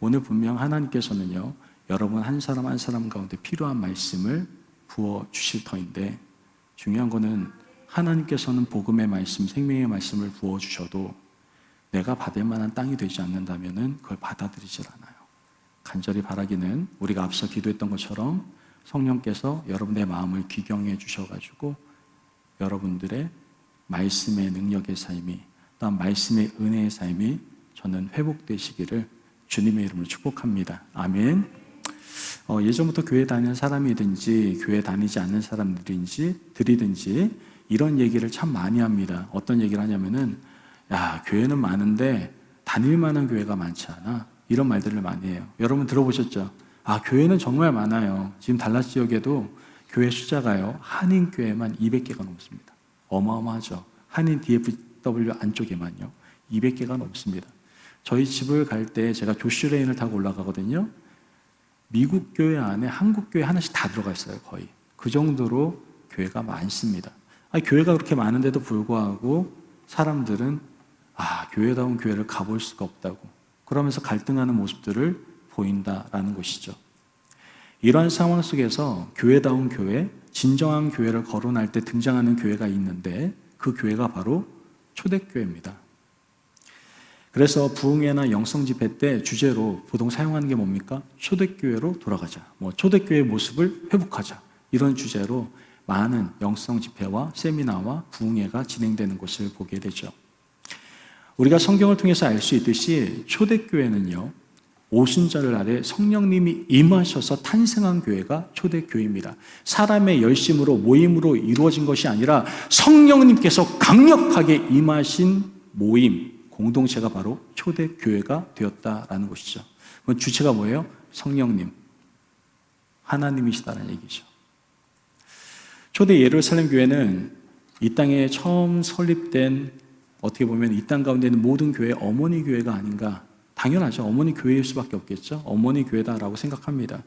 오늘 분명 하나님께서는요, 여러분 한 사람 한 사람 가운데 필요한 말씀을 부어주실 터인데, 중요한 거는 하나님께서는 복음의 말씀, 생명의 말씀을 부어주셔도 내가 받을 만한 땅이 되지 않는다면 그걸 받아들이질 않아요. 간절히 바라기는 우리가 앞서 기도했던 것처럼 성령께서 여러분의 마음을 귀경해 주셔가지고 여러분들의 말씀의 능력의 삶이, 또한 말씀의 은혜의 삶이 저는 회복되시기를 주님의 이름으로 축복합니다. 아멘. 예전부터 교회 다니는 사람이든지 교회 다니지 않는 사람들이든지 이런 얘기를 참 많이 합니다. 어떤 얘기를 하냐면은, 야, 교회는 많은데 다닐 만한 교회가 많지 않아. 이런 말들을 많이 해요. 여러분 들어보셨죠? 아, 교회는 정말 많아요. 지금 달라스 지역에도 교회 숫자가요, 한인교회만 200개가 넘습니다. 어마어마하죠. 한인 DFW 안쪽에만요 200개가 넘습니다. 저희 집을 갈 때 제가 조슈레인을 타고 올라가거든요. 미국 교회 안에 한국 교회 하나씩 다 들어가 있어요. 거의 그 정도로 교회가 많습니다. 교회가 그렇게 많은데도 불구하고 사람들은 교회다운 교회를 가볼 수가 없다고 그러면서 갈등하는 모습들을 보인다라는 것이죠. 이러한 상황 속에서 교회다운 교회, 진정한 교회를 거론할 때 등장하는 교회가 있는데 그 교회가 바로 초대교회입니다. 그래서 부흥회나 영성집회 때 주제로 보통 사용하는 게 뭡니까? 초대교회로 돌아가자, 초대교회의 모습을 회복하자, 이런 주제로 많은 영성집회와 세미나와 부흥회가 진행되는 것을 보게 되죠. 우리가 성경을 통해서 알 수 있듯이 초대교회는요, 오순절 날에 성령님이 임하셔서 탄생한 교회가 초대교회입니다. 사람의 열심으로 모임으로 이루어진 것이 아니라 성령님께서 강력하게 임하신 모임, 공동체가 바로 초대교회가 되었다라는 것이죠. 주체가 뭐예요? 성령님, 하나님이시다는 얘기죠. 초대 예루살렘 교회는 이 땅에 처음 설립된, 어떻게 보면 이 땅 가운데 있는 모든 교회의 어머니 교회가 아닌가. 당연하죠. 어머니 교회일 수밖에 없겠죠. 어머니 교회다라고 생각합니다.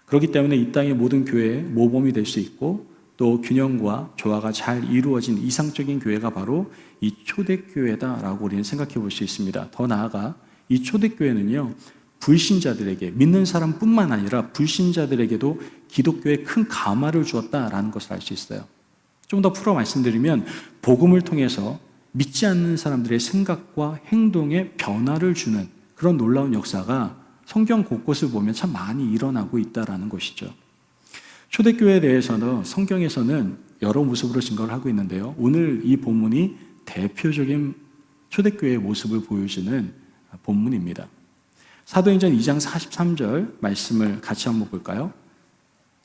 그렇기 때문에 이 땅의 모든 교회의 모범이 될 수 있고, 또 균형과 조화가 잘 이루어진 이상적인 교회가 바로 이 초대교회다라고 우리는 생각해 볼 수 있습니다. 더 나아가 이 초대교회는요, 불신자들에게, 믿는 사람뿐만 아니라 불신자들에게도 기독교에 큰 감화를 주었다라는 것을 알 수 있어요. 좀 더 풀어 말씀드리면, 복음을 통해서 믿지 않는 사람들의 생각과 행동에 변화를 주는 그런 놀라운 역사가 성경 곳곳을 보면 참 많이 일어나고 있다는 것이죠. 초대교회에 대해서는 성경에서는 여러 모습으로 증거를 하고 있는데요. 오늘 이 본문이 대표적인 초대교회의 모습을 보여주는 본문입니다. 사도행전 2장 43절 말씀을 같이 한번 볼까요?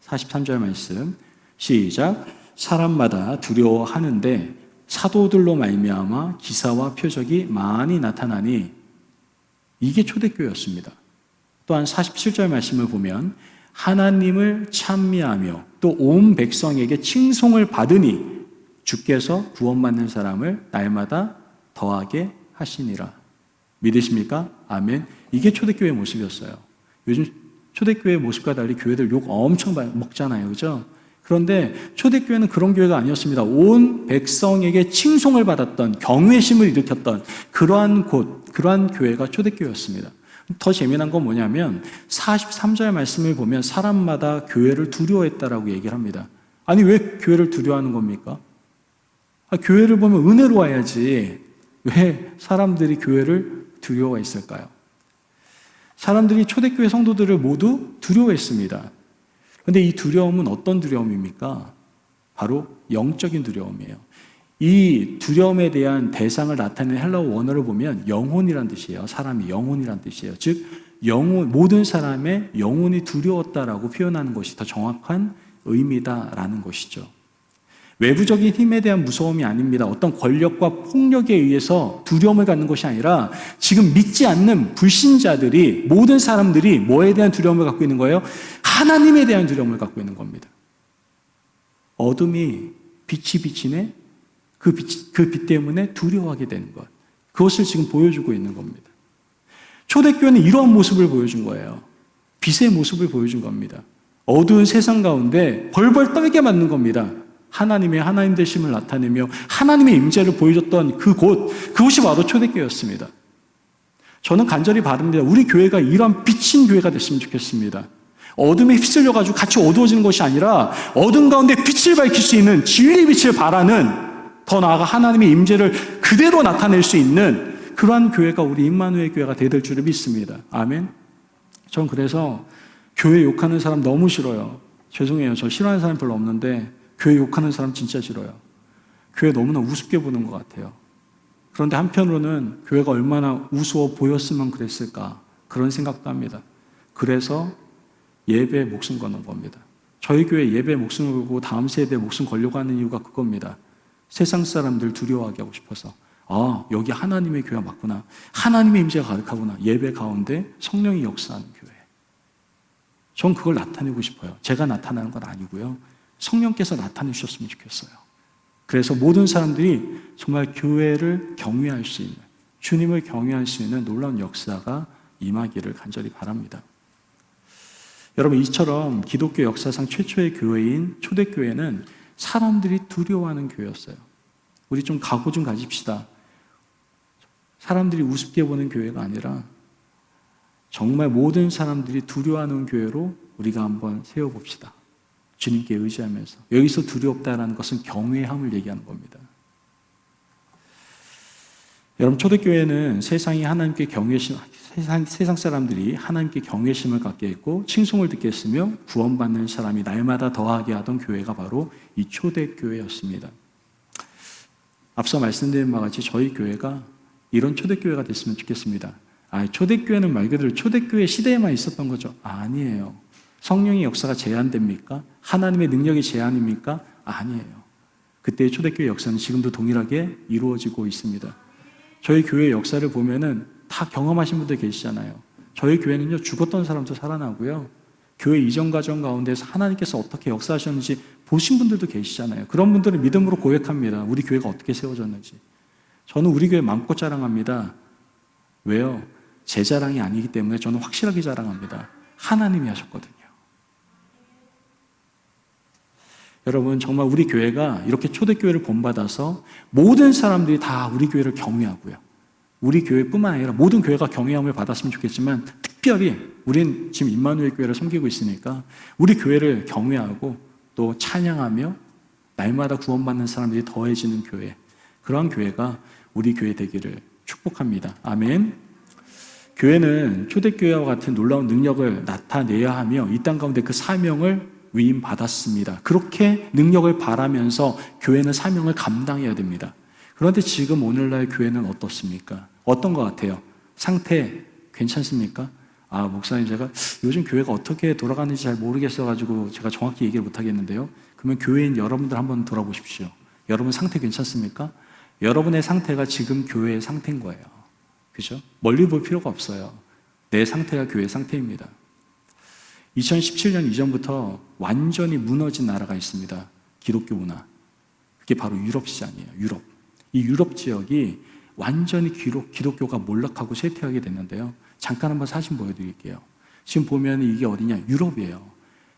43절 말씀 시작. 사람마다 두려워하는데 사도들로 말미암아 기사와 표적이 많이 나타나니, 이게 초대교회였습니다. 또한 47절 말씀을 보면 하나님을 찬미하며 또 온 백성에게 칭송을 받으니 주께서 구원받는 사람을 날마다 더하게 하시니라. 믿으십니까? 아멘. 이게 초대교회의 모습이었어요. 요즘 초대교회의 모습과 달리 교회들 욕 엄청 먹잖아요. 그죠? 그런데 초대교회는 그런 교회가 아니었습니다. 온 백성에게 칭송을 받았던, 경외심을 일으켰던 그러한 곳, 그러한 교회가 초대교회였습니다. 더 재미난 건 뭐냐면 43절 말씀을 보면 사람마다 교회를 두려워했다라고 얘기를 합니다. 아니, 왜 교회를 두려워하는 겁니까? 교회를 보면 은혜로 와야지 왜 사람들이 교회를 두려워했을까요? 사람들이 초대교회 성도들을 모두 두려워했습니다. 그런데 이 두려움은 어떤 두려움입니까? 바로 영적인 두려움이에요. 이 두려움에 대한 대상을 나타내는 헬라어 원어를 보면 영혼이란 뜻이에요. 사람이 영혼이란 뜻이에요. 즉 영혼, 모든 사람의 영혼이 두려웠다라고 표현하는 것이 더 정확한 의미다라는 것이죠. 외부적인 힘에 대한 무서움이 아닙니다. 어떤 권력과 폭력에 의해서 두려움을 갖는 것이 아니라 지금 믿지 않는 불신자들이, 모든 사람들이 뭐에 대한 두려움을 갖고 있는 거예요? 하나님에 대한 두려움을 갖고 있는 겁니다. 어둠이 빛이 비치네? 그 빛 때문에 두려워하게 되는 것. 그것을 지금 보여주고 있는 겁니다. 초대교회는 이러한 모습을 보여준 거예요. 빛의 모습을 보여준 겁니다. 어두운 세상 가운데 벌벌 떨게 만든 겁니다. 하나님의 하나님 되심을 나타내며 하나님의 임재를 보여줬던 그곳이 바로 초대교회였습니다. 저는 간절히 바랍니다. 우리 교회가 이런 빛인 교회가 됐으면 좋겠습니다. 어둠에 휩쓸려가지고 같이 어두워지는 것이 아니라 어둠 가운데 빛을 밝힐 수 있는 진리의 빛을 발하는, 더 나아가 하나님의 임재를 그대로 나타낼 수 있는 그러한 교회가 우리 임마누엘 교회가 되야 될 줄을 믿습니다. 아멘. 전 그래서 교회 욕하는 사람 너무 싫어요. 죄송해요. 저 싫어하는 사람 별로 없는데 교회 욕하는 사람 진짜 싫어요. 교회 너무나 우습게 보는 것 같아요. 그런데 한편으로는 교회가 얼마나 우스워 보였으면 그랬을까, 그런 생각도 합니다. 그래서 예배에 목숨 거는 겁니다. 저희 교회 예배에 목숨을 걸고 다음 세대에 목숨 걸려고 하는 이유가 그겁니다. 세상 사람들 두려워하게 하고 싶어서. 아, 여기 하나님의 교회가 맞구나. 하나님의 임재가 가득하구나. 예배 가운데 성령이 역사하는 교회. 전 그걸 나타내고 싶어요. 제가 나타나는 건 아니고요. 성령께서 나타내주셨으면 좋겠어요. 그래서 모든 사람들이 정말 교회를 경외할 수 있는, 주님을 경외할 수 있는 놀라운 역사가 임하기를 간절히 바랍니다. 여러분, 이처럼 기독교 역사상 최초의 교회인 초대교회는 사람들이 두려워하는 교회였어요. 우리 좀 각오 좀 가집시다. 사람들이 우습게 보는 교회가 아니라 정말 모든 사람들이 두려워하는 교회로 우리가 한번 세워봅시다. 주님께 의지하면서. 여기서 두렵다라는 것은 경외함을 얘기하는 겁니다. 여러분, 초대교회는 세상이 하나님께 경외심, 세상 사람들이 하나님께 경외심을 갖게 했고 칭송을 듣게 했으며 구원받는 사람이 날마다 더하게 하던 교회가 바로 이 초대교회였습니다. 앞서 말씀드린 바와 같이 저희 교회가 이런 초대교회가 됐으면 좋겠습니다. 초대교회는 말 그대로 초대교회 시대에만 있었던 거죠? 아니에요. 성령의 역사가 제한됩니까? 하나님의 능력이 제한입니까? 아니에요. 그때의 초대교회 역사는 지금도 동일하게 이루어지고 있습니다. 저희 교회 역사를 보면은 다 경험하신 분들 계시잖아요. 저희 교회는요, 죽었던 사람도 살아나고요. 교회 이전 과정 가운데서 하나님께서 어떻게 역사하셨는지 보신 분들도 계시잖아요. 그런 분들은 믿음으로 고백합니다. 우리 교회가 어떻게 세워졌는지. 저는 우리 교회 마음껏 자랑합니다. 왜요? 제 자랑이 아니기 때문에 저는 확실하게 자랑합니다. 하나님이 하셨거든요. 여러분, 정말 우리 교회가 이렇게 초대교회를 본받아서 모든 사람들이 다 우리 교회를 경외하고요. 우리 교회뿐만 아니라 모든 교회가 경외함을 받았으면 좋겠지만 특별히 우린 지금 임마누엘 교회를 섬기고 있으니까 우리 교회를 경외하고 또 찬양하며 날마다 구원받는 사람들이 더해지는 교회, 그러한 교회가 우리 교회 되기를 축복합니다. 아멘. 교회는 초대교회와 같은 놀라운 능력을 나타내야 하며 이 땅 가운데 그 사명을 위임받았습니다. 그렇게 능력을 바라면서 교회는 사명을 감당해야 됩니다. 그런데 지금 오늘날 교회는 어떻습니까? 어떤 것 같아요? 상태 괜찮습니까? 목사님, 제가 요즘 교회가 어떻게 돌아가는지 잘 모르겠어가지고 제가 정확히 얘기를 못하겠는데요. 그러면 교회인 여러분들 한번 돌아보십시오. 여러분 상태 괜찮습니까? 여러분의 상태가 지금 교회의 상태인 거예요. 그죠? 멀리 볼 필요가 없어요. 내 상태가 교회의 상태입니다. 2017년 이전부터 완전히 무너진 나라가 있습니다. 기독교 문화. 그게 바로 유럽 시장이에요. 유럽. 이 유럽 지역이 완전히 기독교가 몰락하고 쇠퇴하게 됐는데요. 잠깐 한번 사진 보여드릴게요. 지금 보면 이게 어디냐? 유럽이에요.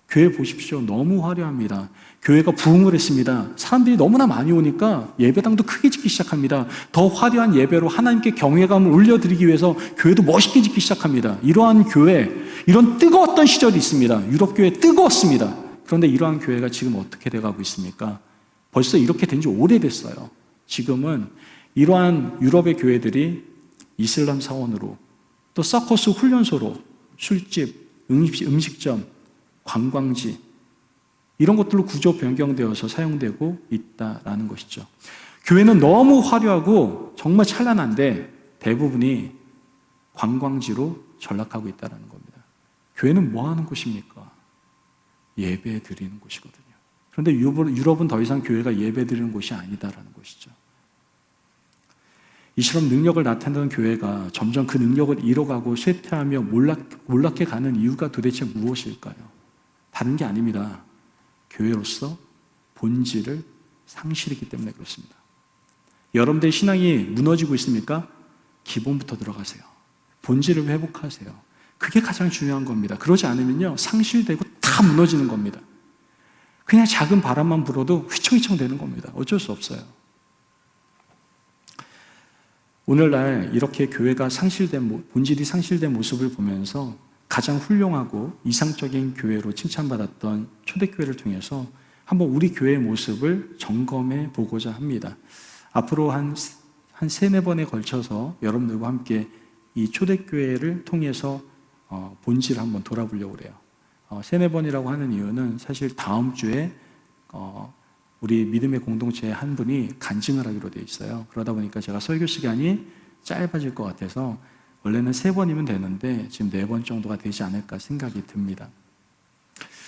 교회 보십시오. 너무 화려합니다. 교회가 부흥을 했습니다. 사람들이 너무나 많이 오니까 예배당도 크게 짓기 시작합니다. 더 화려한 예배로 하나님께 경외감을 올려드리기 위해서 교회도 멋있게 짓기 시작합니다. 이러한 교회, 이런 뜨거웠던 시절이 있습니다. 유럽 교회 뜨거웠습니다. 그런데 이러한 교회가 지금 어떻게 돼가고 있습니까? 벌써 이렇게 된 지 오래됐어요. 지금은 이러한 유럽의 교회들이 이슬람 사원으로, 또 서커스 훈련소로, 술집, 음식점, 관광지, 이런 것들로 구조 변경되어서 사용되고 있다라는 것이죠. 교회는 너무 화려하고 정말 찬란한데 대부분이 관광지로 전락하고 있다는 겁니다. 교회는 뭐 하는 곳입니까? 예배 드리는 곳이거든요. 그런데 유럽은 더 이상 교회가 예배 드리는 곳이 아니다라는 것이죠. 이처럼 능력을 나타내는 교회가 점점 그 능력을 잃어가고 쇠퇴하며 몰락해 가는 이유가 도대체 무엇일까요? 다른 게 아닙니다. 교회로서 본질을 상실했기 때문에 그렇습니다. 여러분들의 신앙이 무너지고 있습니까? 기본부터 들어가세요. 본질을 회복하세요. 그게 가장 중요한 겁니다. 그러지 않으면요, 상실되고 다 무너지는 겁니다. 그냥 작은 바람만 불어도 휘청휘청 되는 겁니다. 어쩔 수 없어요. 오늘날 이렇게 교회가 본질이 상실된 모습을 보면서 가장 훌륭하고 이상적인 교회로 칭찬받았던 초대교회를 통해서 한번 우리 교회의 모습을 점검해 보고자 합니다. 앞으로 한 세네 번에 걸쳐서 여러분들과 함께 이 초대교회를 통해서 본질을 한번 돌아보려고 그래요. 세네 번이라고 하는 이유는 사실 다음 주에 우리 믿음의 공동체의 한 분이 간증을 하기로 되어 있어요. 그러다 보니까 제가 설교 시간이 짧아질 것 같아서 원래는 3번이면 되는데 지금 4번 정도가 되지 않을까 생각이 듭니다.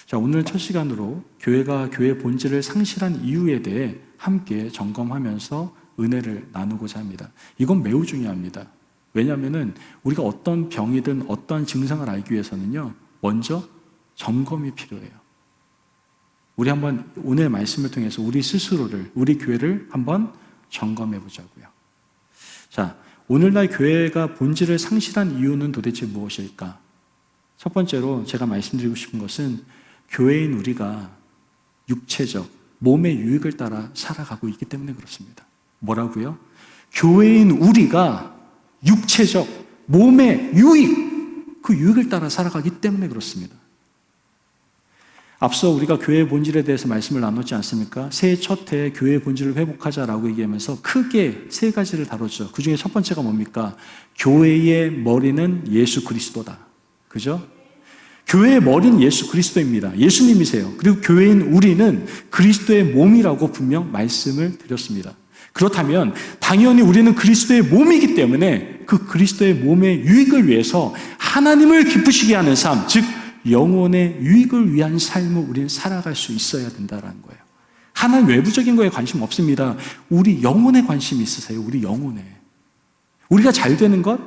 자, 오늘 첫 시간으로 교회가 교회의 본질을 상실한 이유에 대해 함께 점검하면서 은혜를 나누고자 합니다. 이건 매우 중요합니다. 왜냐하면 우리가 어떤 병이든 어떤 증상을 알기 위해서는요, 먼저 점검이 필요해요. 우리 한번 오늘 말씀을 통해서 우리 스스로를, 우리 교회를 한번 점검해 보자고요. 자, 오늘날 교회가 본질을 상실한 이유는 도대체 무엇일까? 첫 번째로 제가 말씀드리고 싶은 것은 교회인 우리가 육체적, 몸의 유익을 따라 살아가고 있기 때문에 그렇습니다. 뭐라고요? 교회인 우리가 육체적, 몸의 유익, 그 유익을 따라 살아가기 때문에 그렇습니다. 앞서 우리가 교회의 본질에 대해서 말씀을 나눴지 않습니까? 새해 첫 해에 교회의 본질을 회복하자라고 얘기하면서 크게 3가지를 다뤘죠. 그 중에 첫 번째가 뭡니까? 교회의 머리는 예수 그리스도다. 그죠? 교회의 머리는 예수 그리스도입니다. 예수님이세요. 그리고 교회인 우리는 그리스도의 몸이라고 분명 말씀을 드렸습니다. 그렇다면 당연히 우리는 그리스도의 몸이기 때문에 그 그리스도의 몸의 유익을 위해서 하나님을 기쁘시게 하는 삶, 즉 영혼의 유익을 위한 삶을 우리는 살아갈 수 있어야 된다는 거예요. 하나님 외부적인 거에 관심 없습니다. 우리 영혼에 관심이 있으세요. 우리 영혼에. 우리가 잘 되는 것,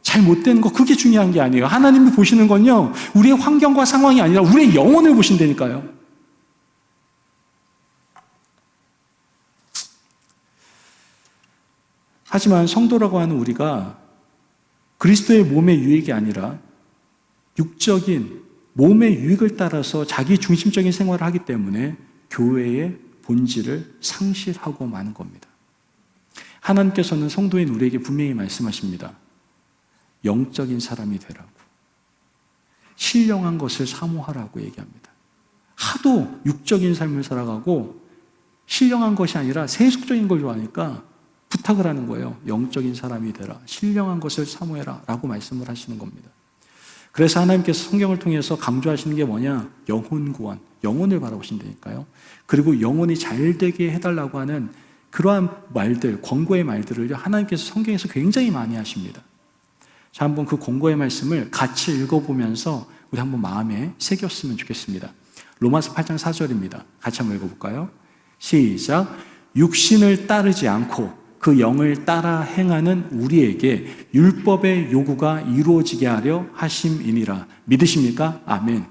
잘 못 되는 것, 그게 중요한 게 아니에요. 하나님이 보시는 건요, 우리의 환경과 상황이 아니라 우리의 영혼을 보신다니까요. 하지만 성도라고 하는 우리가 그리스도의 몸의 유익이 아니라 육적인 몸의 유익을 따라서 자기 중심적인 생활을 하기 때문에 교회의 본질을 상실하고 마는 겁니다. 하나님께서는 성도인 우리에게 분명히 말씀하십니다. 영적인 사람이 되라고. 신령한 것을 사모하라고 얘기합니다. 하도 육적인 삶을 살아가고 신령한 것이 아니라 세속적인 걸 좋아하니까 부탁을 하는 거예요. 영적인 사람이 되라. 신령한 것을 사모해라. 라고 말씀을 하시는 겁니다. 그래서 하나님께서 성경을 통해서 강조하시는 게 뭐냐? 영혼 구원, 영혼을 바라보신다니까요. 그리고 영혼이 잘 되게 해달라고 하는 그러한 말들, 권고의 말들을 하나님께서 성경에서 굉장히 많이 하십니다. 자, 한번 그 권고의 말씀을 같이 읽어보면서 우리 한번 마음에 새겼으면 좋겠습니다. 로마서 8장 4절입니다. 같이 한번 읽어볼까요? 시작. 육신을 따르지 않고 그 영을 따라 행하는 우리에게 율법의 요구가 이루어지게 하려 하심이니라. 믿으십니까? 아멘.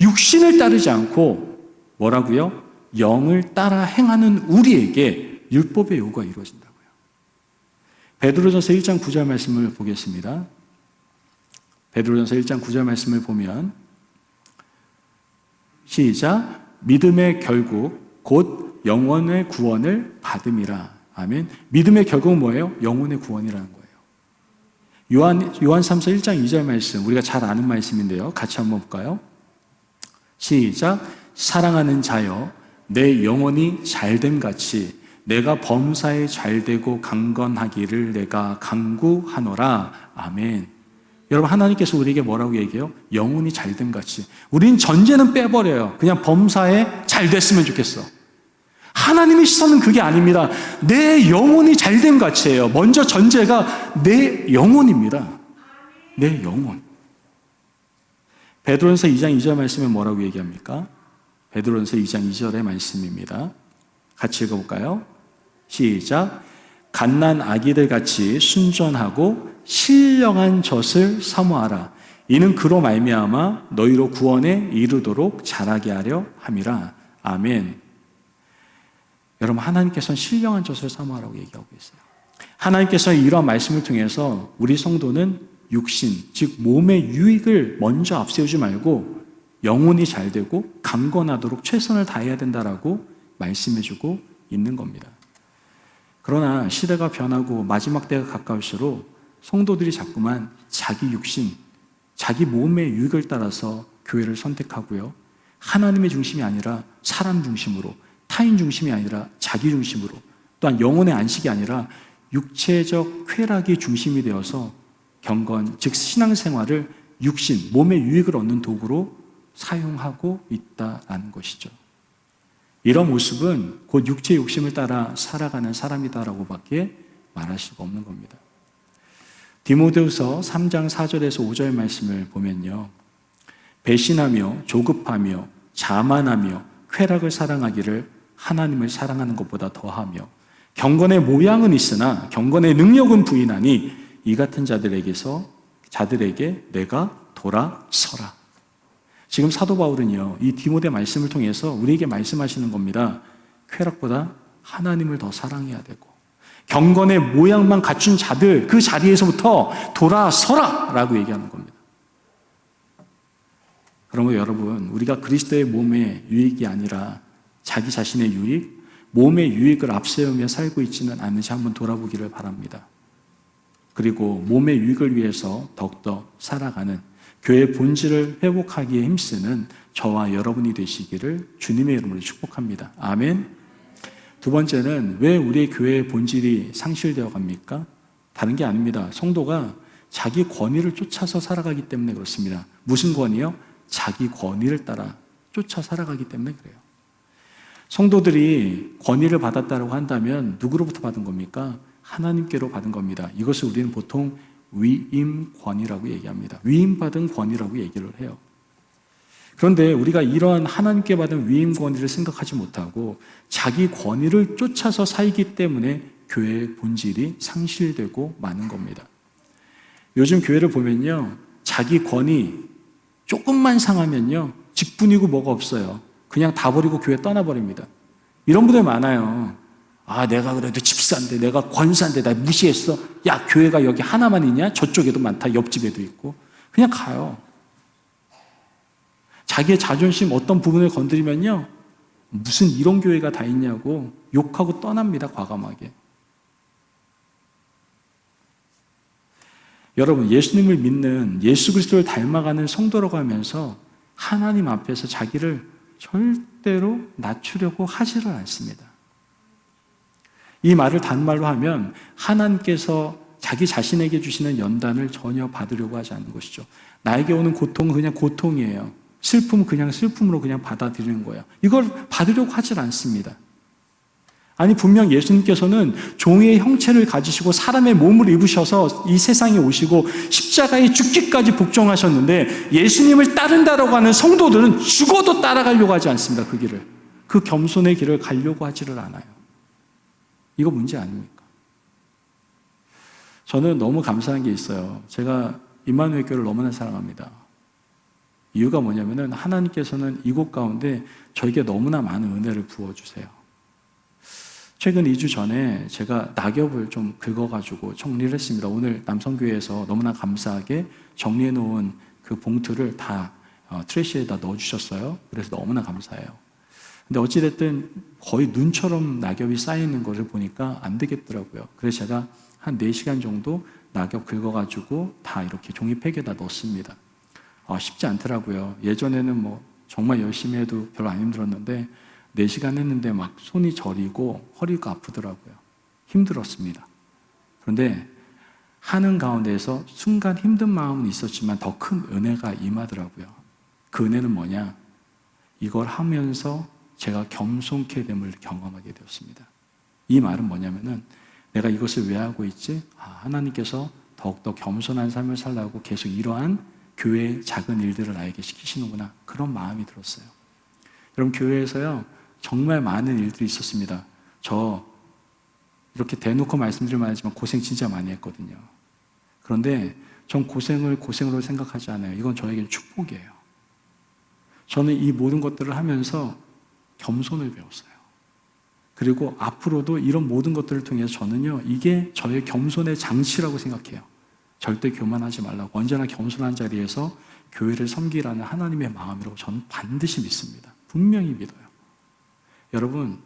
육신을 따르지 않고 뭐라고요? 영을 따라 행하는 우리에게 율법의 요구가 이루어진다고요. 베드로전서 1장 9절 말씀을 보겠습니다. 베드로전서 1장 9절 말씀을 보면 시작. 믿음의 결국 곧 영혼의 구원을 받음이라. 아멘. 믿음의 결국은 뭐예요? 영혼의 구원이라는 거예요. 요한 3서 1장 2절 말씀, 우리가 잘 아는 말씀인데요. 같이 한번 볼까요? 시작. 사랑하는 자여, 내 영혼이 잘됨 같이 내가 범사에 잘되고 강건하기를 내가 간구하노라. 아멘. 여러분, 하나님께서 우리에게 뭐라고 얘기해요? 영혼이 잘됨 같이. 우린 전제는 빼버려요. 그냥 범사에 잘 됐으면 좋겠어. 하나님의 시선은 그게 아닙니다. 내 영혼이 잘됨 같이예요. 먼저 전제가 내 영혼입니다. 내 영혼. 베드로전서 2장 2절 말씀에 뭐라고 얘기합니까? 베드로전서 2장 2절의 말씀입니다. 같이 읽어볼까요? 시작. 갓난 아기들 같이 순전하고 신령한 젖을 사모하라. 이는 그로 말미암아 너희로 구원에 이르도록 자라게 하려 함이라. 아멘. 여러분, 하나님께서는 신령한 젖을 사모하라고 얘기하고 있어요. 하나님께서 이러한 말씀을 통해서 우리 성도는 육신, 즉 몸의 유익을 먼저 앞세우지 말고 영혼이 잘 되고 강건하도록 최선을 다해야 된다라고 말씀해주고 있는 겁니다. 그러나 시대가 변하고 마지막 때가 가까울수록 성도들이 자꾸만 자기 육신, 자기 몸의 유익을 따라서 교회를 선택하고요. 하나님의 중심이 아니라 사람 중심으로, 타인 중심이 아니라 자기 중심으로, 또한 영혼의 안식이 아니라 육체적 쾌락이 중심이 되어서 경건, 즉 신앙생활을 육신, 몸의 유익을 얻는 도구로 사용하고 있다는 것이죠. 이런 모습은 곧 육체의 욕심을 따라 살아가는 사람이다라고 밖에 말할 수가 없는 겁니다. 디모데후서 3장 4절에서 5절 말씀을 보면요. 배신하며 조급하며 자만하며 쾌락을 사랑하기를 하나님을 사랑하는 것보다 더하며 경건의 모양은 있으나 경건의 능력은 부인하니 이 같은 자들에게 내가 돌아서라. 지금 사도 바울은요, 이 디모데 말씀을 통해서 우리에게 말씀하시는 겁니다. 쾌락보다 하나님을 더 사랑해야 되고 경건의 모양만 갖춘 자들 그 자리에서부터 돌아서라 라고 얘기하는 겁니다. 그러면 여러분, 우리가 그리스도의 몸의 유익이 아니라 자기 자신의 유익, 몸의 유익을 앞세우며 살고 있지는 않은지 한번 돌아보기를 바랍니다. 그리고 몸의 유익을 위해서 더욱더 살아가는 교회의 본질을 회복하기에 힘쓰는 저와 여러분이 되시기를 주님의 이름으로 축복합니다. 아멘. 두 번째는 왜 우리의 교회의 본질이 상실되어 갑니까? 다른 게 아닙니다. 성도가 자기 권위를 쫓아서 살아가기 때문에 그렇습니다. 무슨 권위요? 자기 권위를 따라 쫓아 살아가기 때문에 그래요. 성도들이 권위를 받았다고 한다면 누구로부터 받은 겁니까? 하나님께로 받은 겁니다. 이것을 우리는 보통 위임권이라고 얘기합니다. 위임받은 권위라고 얘기를 해요. 그런데 우리가 이러한 하나님께 받은 위임권위를 생각하지 못하고 자기 권위를 쫓아서 살기 때문에 교회의 본질이 상실되고 마는 겁니다. 요즘 교회를 보면요, 자기 권위 조금만 상하면요, 직분이고 뭐가 없어요. 그냥 다 버리고 교회 떠나버립니다. 이런 분들 많아요. 아, 내가 그래도 집사인데, 내가 권사인데, 나 무시했어. 야, 교회가 여기 하나만 있냐? 저쪽에도 많다. 옆집에도 있고. 그냥 가요. 자기의 자존심 어떤 부분을 건드리면요, 무슨 이런 교회가 다 있냐고 욕하고 떠납니다. 과감하게. 여러분, 예수님을 믿는 예수 그리스도를 닮아가는 성도라고 하면서 하나님 앞에서 자기를 절대로 낮추려고 하지를 않습니다. 이 말을 단말로 하면 하나님께서 자기 자신에게 주시는 연단을 전혀 받으려고 하지 않는 것이죠. 나에게 오는 고통은 그냥 고통이에요. 슬픔은 그냥 슬픔으로 그냥 받아들이는 거예요. 이걸 받으려고 하질 않습니다. 아니, 분명 예수님께서는 종의 형체를 가지시고 사람의 몸을 입으셔서 이 세상에 오시고 십자가에 죽기까지 복종하셨는데 예수님을 따른다라고 하는 성도들은 죽어도 따라가려고 하지 않습니다. 그 길을. 그 겸손의 길을 가려고 하지를 않아요. 이거 문제 아닙니까? 저는 너무 감사한 게 있어요. 제가 임마누엘 교회를 너무나 사랑합니다. 이유가 뭐냐면은 하나님께서는 이곳 가운데 저에게 너무나 많은 은혜를 부어주세요. 최근 2주 전에 제가 낙엽을 좀 긁어가지고 정리를 했습니다. 오늘 남성교회에서 너무나 감사하게 정리해놓은 그 봉투를 다 트래시에다 넣어주셨어요. 그래서 너무나 감사해요. 근데 어찌됐든 거의 눈처럼 낙엽이 쌓이는 것을 보니까 안 되겠더라고요. 그래서 제가 한 4시간 정도 낙엽 긁어가지고 다 이렇게 종이팩에다 넣었습니다. 쉽지 않더라고요. 예전에는 뭐 정말 열심히 해도 별로 안 힘들었는데 4시간 했는데 막 손이 저리고 허리가 아프더라고요. 힘들었습니다. 그런데 하는 가운데에서 순간 힘든 마음은 있었지만 더 큰 은혜가 임하더라고요. 그 은혜는 뭐냐? 이걸 하면서 제가 겸손케 됨을 경험하게 되었습니다. 이 말은 뭐냐면은 내가 이것을 왜 하고 있지? 하나님께서 더욱더 겸손한 삶을 살라고 계속 이러한 교회의 작은 일들을 나에게 시키시는구나. 그런 마음이 들었어요. 여러분, 교회에서요, 정말 많은 일들이 있었습니다. 저 이렇게 대놓고 말씀드리면 하지만 고생 진짜 많이 했거든요. 그런데 전 고생을 고생으로 생각하지 않아요. 이건 저에게는 축복이에요. 저는 이 모든 것들을 하면서 겸손을 배웠어요. 그리고 앞으로도 이런 모든 것들을 통해서 저는요, 이게 저의 겸손의 장치라고 생각해요. 절대 교만하지 말라고, 언제나 겸손한 자리에서 교회를 섬기라는 하나님의 마음이라고 저는 반드시 믿습니다. 분명히 믿어요. 여러분,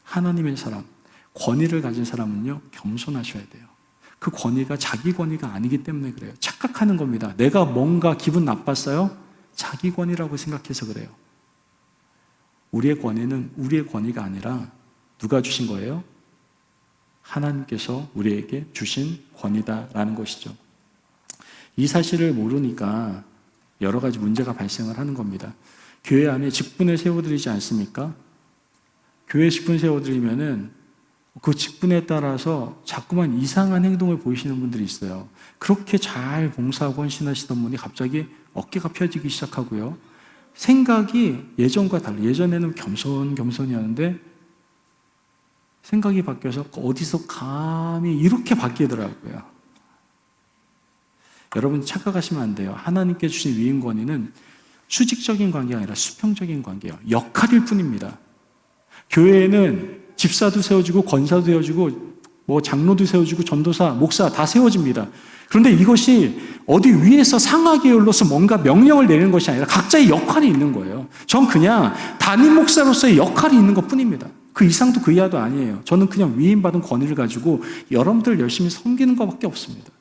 하나님의 사람, 권위를 가진 사람은요, 겸손하셔야 돼요. 그 권위가 자기 권위가 아니기 때문에 그래요. 착각하는 겁니다. 내가 뭔가 기분 나빴어요? 자기 권위라고 생각해서 그래요. 우리의 권위는 우리의 권위가 아니라 누가 주신 거예요? 하나님께서 우리에게 주신 권위다라는 것이죠. 이 사실을 모르니까 여러 가지 문제가 발생을 하는 겁니다. 교회 안에 직분을 세워드리지 않습니까? 교회 직분 세워드리면은 그 직분에 따라서 자꾸만 이상한 행동을 보이시는 분들이 있어요. 그렇게 잘 봉사하고 헌신하시던 분이 갑자기 어깨가 펴지기 시작하고요. 생각이 예전과 달라요. 예전에는 겸손이었는데 생각이 바뀌어서 어디서 감히 이렇게 바뀌더라고요. 여러분 착각하시면 안 돼요. 하나님께 주신 위임 권위는 수직적인 관계가 아니라 수평적인 관계예요. 역할일 뿐입니다. 교회에는 집사도 세워지고 권사도 세워지고 장로도 세워지고 전도사, 목사 다 세워집니다. 그런데 이것이 어디 위에서 상하계열로서 뭔가 명령을 내리는 것이 아니라 각자의 역할이 있는 거예요. 전 그냥 담임 목사로서의 역할이 있는 것뿐입니다. 그 이상도 그 이하도 아니에요. 저는 그냥 위임받은 권위를 가지고 여러분들 열심히 섬기는 것밖에 없습니다.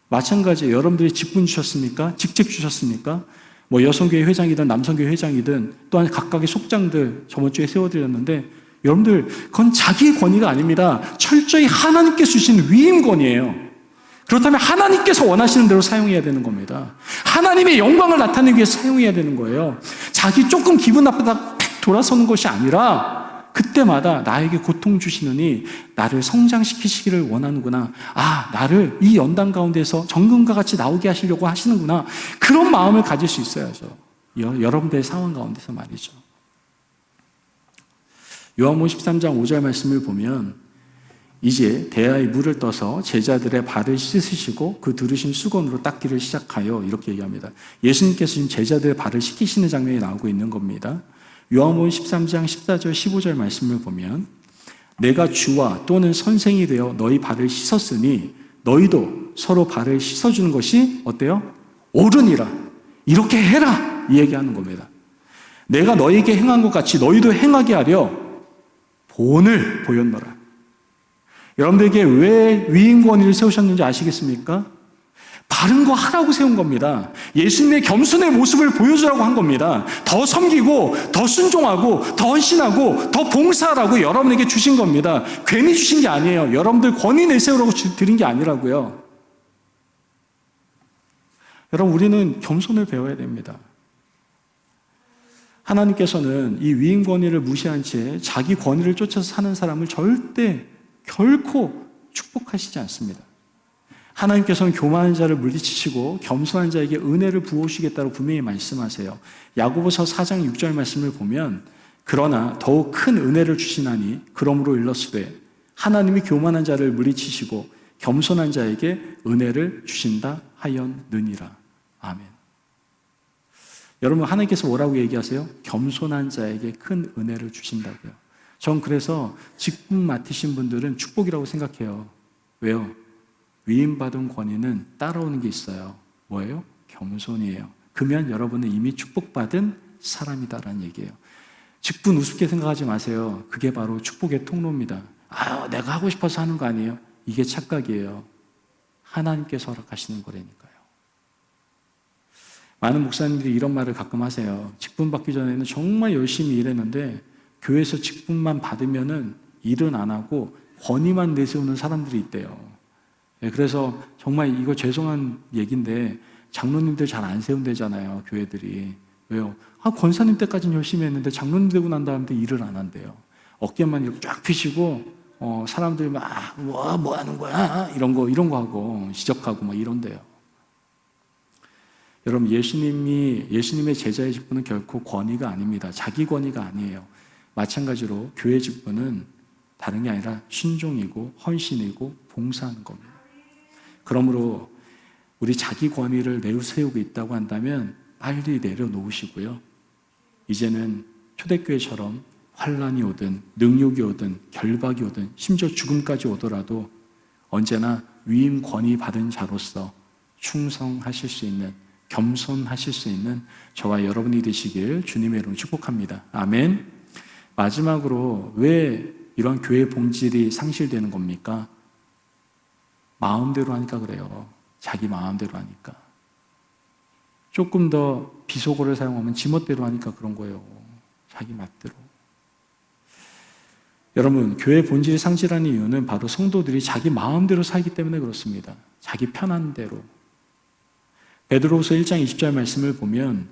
마찬가지예요. 여러분들이 직분 주셨습니까? 직책 주셨습니까? 여성교회 회장이든 남성교회 회장이든 또한 각각의 속장들 저번 주에 세워드렸는데 여러분들 그건 자기의 권위가 아닙니다. 철저히 하나님께서 주신 위임 권위예요. 그렇다면 하나님께서 원하시는 대로 사용해야 되는 겁니다. 하나님의 영광을 나타내기 위해서 사용해야 되는 거예요. 자기 조금 기분 나쁘다 팩 돌아서는 것이 아니라 그때마다 나에게 고통 주시느니 나를 성장시키시기를 원하는구나. 나를 이 연단 가운데서 정금과 같이 나오게 하시려고 하시는구나. 그런 마음을 가질 수 있어야죠. 여러분들의 상황 가운데서 말이죠. 요한복음 13장 5절 말씀을 보면 이제 대야에 물을 떠서 제자들의 발을 씻으시고 그 두르신 수건으로 닦기를 시작하여 이렇게 얘기합니다. 예수님께서 지금 제자들의 발을 씻기시는 장면이 나오고 있는 겁니다. 요한복음 13장 14절 15절 말씀을 보면 내가 주와 또는 선생이 되어 너희 발을 씻었으니 너희도 서로 발을 씻어주는 것이 어때요? 옳으니라. 이렇게 해라. 이 얘기하는 겁니다. 내가 너희에게 행한 것 같이 너희도 행하게 하려 본을 보였노라. 여러분들에게 왜 위임 권위를 세우셨는지 아시겠습니까? 바른 거 하라고 세운 겁니다. 예수님의 겸손의 모습을 보여주라고 한 겁니다. 더 섬기고 더 순종하고 더 헌신하고 더 봉사하라고 여러분에게 주신 겁니다. 괜히 주신 게 아니에요. 여러분들 권위 내세우라고 드린 게 아니라고요. 여러분 우리는 겸손을 배워야 됩니다. 하나님께서는 이 위임 권위를 무시한 채 자기 권위를 쫓아서 사는 사람을 결코 축복하시지 않습니다. 하나님께서는 교만한 자를 물리치시고 겸손한 자에게 은혜를 부어주시겠다고 분명히 말씀하세요. 야고보서 4장 6절 말씀을 보면 그러나 더욱 큰 은혜를 주시나니 그러므로 일렀으되 하나님이 교만한 자를 물리치시고 겸손한 자에게 은혜를 주신다 하였느니라. 아멘. 여러분 하나님께서 뭐라고 얘기하세요? 겸손한 자에게 큰 은혜를 주신다고요. 전 그래서 직분 맡으신 분들은 축복이라고 생각해요. 왜요? 위임받은 권위는 따라오는 게 있어요. 뭐예요? 겸손이에요. 그러면 여러분은 이미 축복받은 사람이다라는 얘기예요. 직분 우습게 생각하지 마세요. 그게 바로 축복의 통로입니다. 내가 하고 싶어서 하는 거 아니에요? 이게 착각이에요. 하나님께서 허락하시는 거라니까요. 많은 목사님들이 이런 말을 가끔 하세요. 직분 받기 전에는 정말 열심히 일했는데 교회에서 직분만 받으면은 일은 안 하고 권위만 내세우는 사람들이 있대요. 그래서 정말 이거 죄송한 얘기인데 장로님들 잘 안 세운대잖아요, 교회들이. 왜요? 권사님 때까지는 열심히 했는데 장로님 되고 난 다음에 일을 안 한대요. 어깨만 이렇게 쫙 펴시고 사람들이 막 뭐 하는 거야? 이런 거 하고 지적하고 막 이런대요. 여러분 예수님의 제자의 직분은 결코 권위가 아닙니다. 자기 권위가 아니에요. 마찬가지로 교회 직분은 다른 게 아니라 순종이고 헌신이고 봉사하는 겁니다. 그러므로 우리 자기 권위를 내세우고 있다고 한다면 빨리 내려놓으시고요. 이제는 초대교회처럼 환난이 오든 능욕이 오든 결박이 오든 심지어 죽음까지 오더라도 언제나 위임 권위 받은 자로서 충성하실 수 있는 겸손하실 수 있는 저와 여러분이 되시길 주님의 이름으로 축복합니다. 아멘. 마지막으로 왜 이런 교회 본질이 상실되는 겁니까? 마음대로 하니까 그래요. 자기 마음대로 하니까. 조금 더 비속어를 사용하면 지멋대로 하니까 그런 거예요. 자기 맛대로. 여러분, 교회 본질이 상실하는 이유는 바로 성도들이 자기 마음대로 살기 때문에 그렇습니다. 자기 편한 대로. 베드로후서 1장 20절 말씀을 보면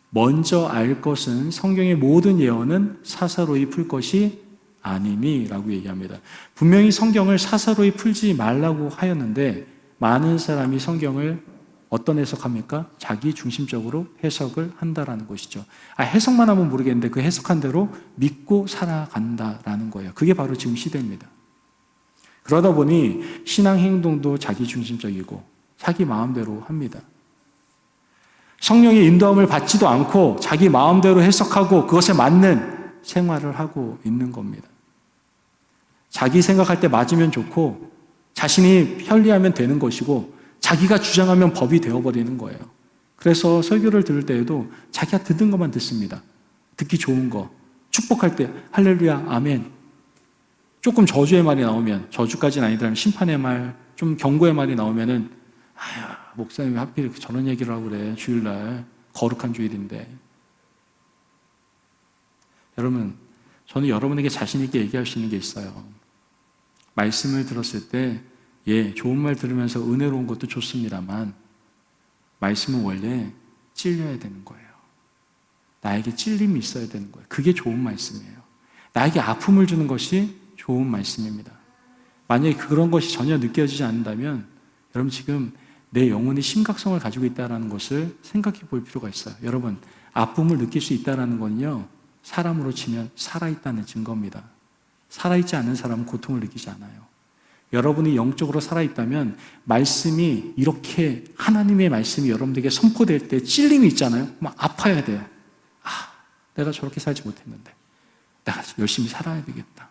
먼저 알 것은 성경의 모든 예언은 사사로이 풀 것이 아니니 라고 얘기합니다. 분명히 성경을 사사로이 풀지 말라고 하였는데 많은 사람이 성경을 어떤 해석합니까? 자기 중심적으로 해석을 한다라는 것이죠. 해석만 하면 모르겠는데 그 해석한 대로 믿고 살아간다라는 거예요. 그게 바로 지금 시대입니다. 그러다 보니 신앙 행동도 자기 중심적이고 자기 마음대로 합니다. 성령의 인도함을 받지도 않고 자기 마음대로 해석하고 그것에 맞는 생활을 하고 있는 겁니다. 자기 생각할 때 맞으면 좋고 자신이 편리하면 되는 것이고 자기가 주장하면 법이 되어버리는 거예요. 그래서 설교를 들을 때에도 자기가 듣는 것만 듣습니다. 듣기 좋은 거. 축복할 때 할렐루야, 아멘. 조금 저주의 말이 나오면, 저주까지는 아니더라면 심판의 말, 좀 경고의 말이 나오면은 아휴, 목사님 왜 하필 저런 얘기를 하고 그래. 주일날 거룩한 주일인데. 여러분, 저는 여러분에게 자신 있게 얘기할 수 있는 게 있어요. 말씀을 들었을 때 좋은 말 들으면서 은혜로운 것도 좋습니다만 말씀은 원래 찔려야 되는 거예요. 나에게 찔림이 있어야 되는 거예요. 그게 좋은 말씀이에요. 나에게 아픔을 주는 것이 좋은 말씀입니다. 만약에 그런 것이 전혀 느껴지지 않는다면 여러분 지금 내 영혼이 심각성을 가지고 있다는 것을 생각해 볼 필요가 있어요. 여러분, 아픔을 느낄 수 있다는 건요, 사람으로 치면 살아있다는 증거입니다. 살아있지 않은 사람은 고통을 느끼지 않아요. 여러분이 영적으로 살아있다면 말씀이 이렇게 하나님의 말씀이 여러분들에게 선포될 때 찔림이 있잖아요. 막 아파야 돼요. 내가 저렇게 살지 못했는데 내가 열심히 살아야 되겠다.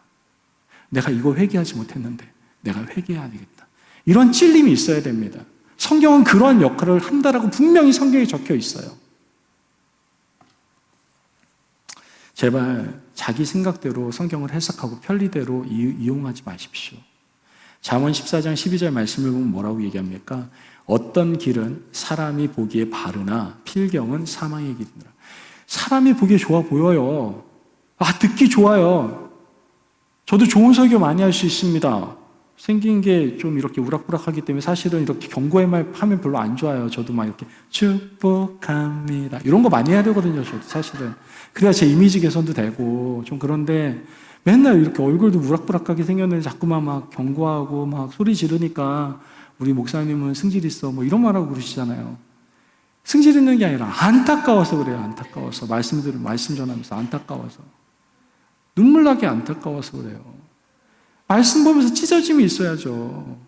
내가 이거 회개하지 못했는데 내가 회개해야 되겠다. 이런 찔림이 있어야 됩니다. 성경은 그러한 역할을 한다라고 분명히 성경에 적혀 있어요. 제발 자기 생각대로 성경을 해석하고 편리대로 이용하지 마십시오. 잠언 14장 12절 말씀을 보면 뭐라고 얘기합니까? 어떤 길은 사람이 보기에 바르나 필경은 사망의 길이니라. 사람이 보기에 좋아 보여요. 듣기 좋아요. 저도 좋은 설교 많이 할 수 있습니다. 생긴 게 좀 이렇게 우락부락하기 때문에 사실은 이렇게 경고의 말 하면 별로 안 좋아요. 저도 막 이렇게 축복합니다. 이런 거 많이 해야 되거든요. 저도 사실은. 그래야 제 이미지 개선도 되고 좀 그런데 맨날 이렇게 얼굴도 우락부락하게 생겼는데 자꾸만 막 경고하고 막 소리 지르니까 우리 목사님은 승질 있어 뭐 이런 말하고 그러시잖아요. 승질 있는 게 아니라 안타까워서 그래요. 안타까워서. 말씀 전하면서 안타까워서. 눈물 나게 안타까워서 그래요. 말씀 보면서 찢어짐이 있어야죠.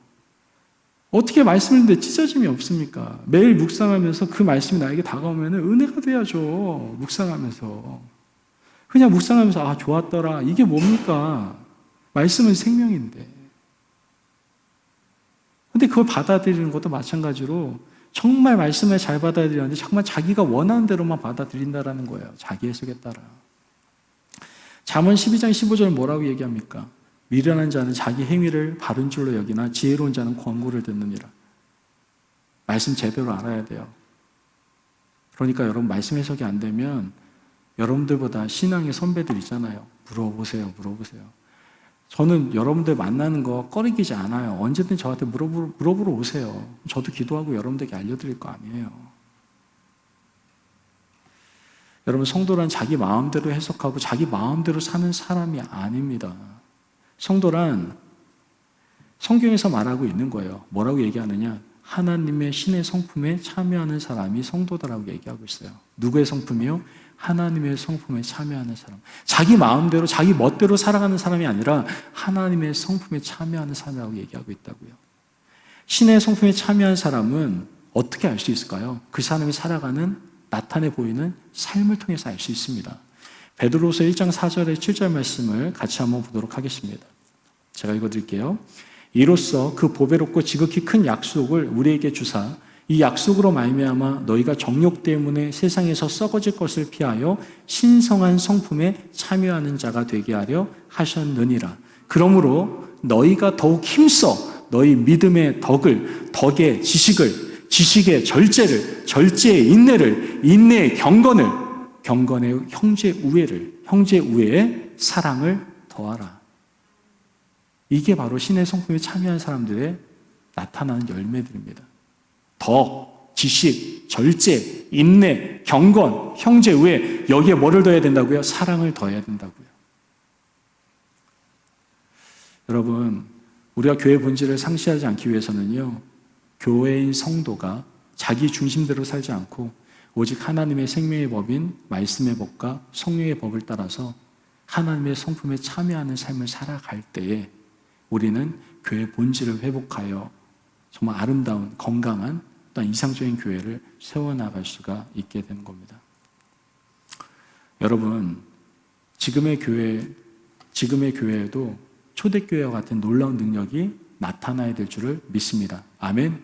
어떻게 말씀을 듣는데 찢어짐이 없습니까? 매일 묵상하면서 그 말씀이 나에게 다가오면 은혜가 돼야죠. 묵상하면서. 그냥 묵상하면서 좋았더라. 이게 뭡니까? 말씀은 생명인데. 근데 그걸 받아들이는 것도 마찬가지로 정말 말씀을 잘 받아들이는데 정말 자기가 원하는 대로만 받아들인다라는 거예요. 자기 해석에 따라. 잠언 12장 15절 뭐라고 얘기합니까? 미련한 자는 자기 행위를 바른 줄로 여기나 지혜로운 자는 권고를 듣느니라. 말씀 제대로 알아야 돼요. 그러니까 여러분 말씀 해석이 안 되면 여러분들보다 신앙의 선배들 있잖아요. 물어보세요. 저는 여러분들 만나는 거 꺼리기지 않아요. 언제든 저한테 물어보러 오세요. 저도 기도하고 여러분들에게 알려드릴 거 아니에요. 여러분, 성도란 자기 마음대로 해석하고 자기 마음대로 사는 사람이 아닙니다. 성도란 성경에서 말하고 있는 거예요. 뭐라고 얘기하느냐? 하나님의 신의 성품에 참여하는 사람이 성도다라고 얘기하고 있어요. 누구의 성품이요? 하나님의 성품에 참여하는 사람. 자기 마음대로 자기 멋대로 살아가는 사람이 아니라 하나님의 성품에 참여하는 사람이라고 얘기하고 있다고요. 신의 성품에 참여한 사람은 어떻게 알 수 있을까요? 그 사람이 살아가는 나타내 보이는 삶을 통해서 알 수 있습니다. 베드로후서 1장 4절에 7절 말씀을 같이 한번 보도록 하겠습니다. 제가 읽어드릴게요. 이로써 그 보배롭고 지극히 큰 약속을 우리에게 주사 이 약속으로 말미암아 너희가 정욕 때문에 세상에서 썩어질 것을 피하여 신성한 성품에 참여하는 자가 되게 하려 하셨느니라. 그러므로 너희가 더욱 힘써 너희 믿음의 덕의 지식의 절제를, 절제의 인내를, 인내의 경건의 형제 우애에 사랑을 더하라. 이게 바로 신의 성품에 참여한 사람들의 나타나는 열매들입니다. 덕, 지식, 절제, 인내, 경건, 형제 우애, 여기에 뭐를 더해야 된다고요? 사랑을 더해야 된다고요. 여러분, 우리가 교회 본질을 상실하지 않기 위해서는요, 교회인 성도가 자기 중심대로 살지 않고 오직 하나님의 생명의 법인 말씀의 법과 성령의 법을 따라서 하나님의 성품에 참여하는 삶을 살아갈 때에 우리는 교회의 본질을 회복하여 정말 아름다운, 건강한, 또한 이상적인 교회를 세워나갈 수가 있게 되는 겁니다. 여러분, 지금의 교회에도 초대교회와 같은 놀라운 능력이 나타나야 될 줄을 믿습니다. 아멘.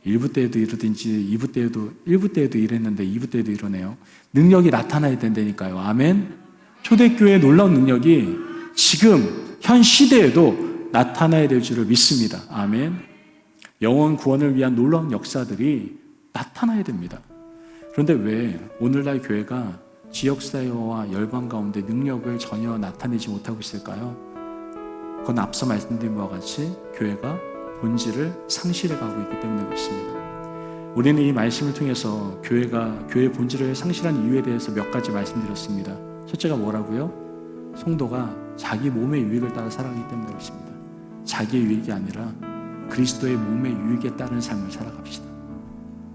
1부 때에도 이러든지 2부 때에도 1부 때에도 이랬는데 2부 때에도 이러네요. 능력이 나타나야 된다니까요. 아멘. 초대교회의 놀라운 능력이 지금 현 시대에도 나타나야 될 줄을 믿습니다. 아멘. 영혼 구원을 위한 놀라운 역사들이 나타나야 됩니다. 그런데 왜 오늘날 교회가 지역사회와 열방 가운데 능력을 전혀 나타내지 못하고 있을까요? 그건 앞서 말씀드린 바와 같이 교회가 본질을 상실해 가고 있기 때문에 그렇습니다. 우리는 이 말씀을 통해서 교회의 본질을 상실한 이유에 대해서 몇 가지 말씀드렸습니다. 첫째가 뭐라고요? 성도가 자기 몸의 유익을 따라 살아가기 때문에 그렇습니다. 자기의 유익이 아니라 그리스도의 몸의 유익에 따른 삶을 살아갑시다.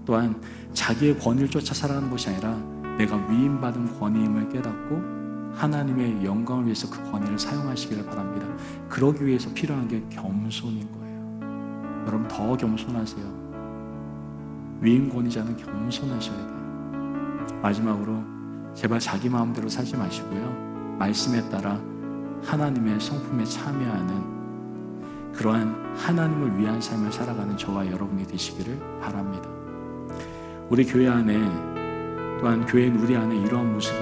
또한 자기의 권위를 쫓아 살아가는 것이 아니라 내가 위임받은 권위임을 깨닫고 하나님의 영광을 위해서 그 권위를 사용하시기를 바랍니다. 그러기 위해서 필요한 게 겸손인 거예요. 여러분, 더 겸손하세요. 위임 권위자는 겸손하셔야 돼요. 마지막으로 제발 자기 마음대로 살지 마시고요, 말씀에 따라 하나님의 성품에 참여하는 그러한 하나님을 위한 삶을 살아가는 저와 여러분이 되시기를 바랍니다. 우리 교회 안에, 또한 교회인 우리 안에 이러한 모습이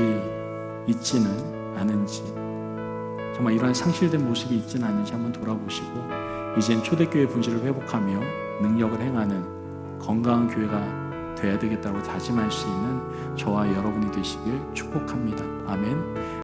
있지는 않은지, 정말 이러한 상실된 모습이 있지는 않은지 한번 돌아보시고 이젠 초대교회 본질을 회복하며 능력을 행하는 건강한 교회가 되어야 되겠다고 다짐할 수 있는 저와 여러분이 되시길 축복합니다. 아멘.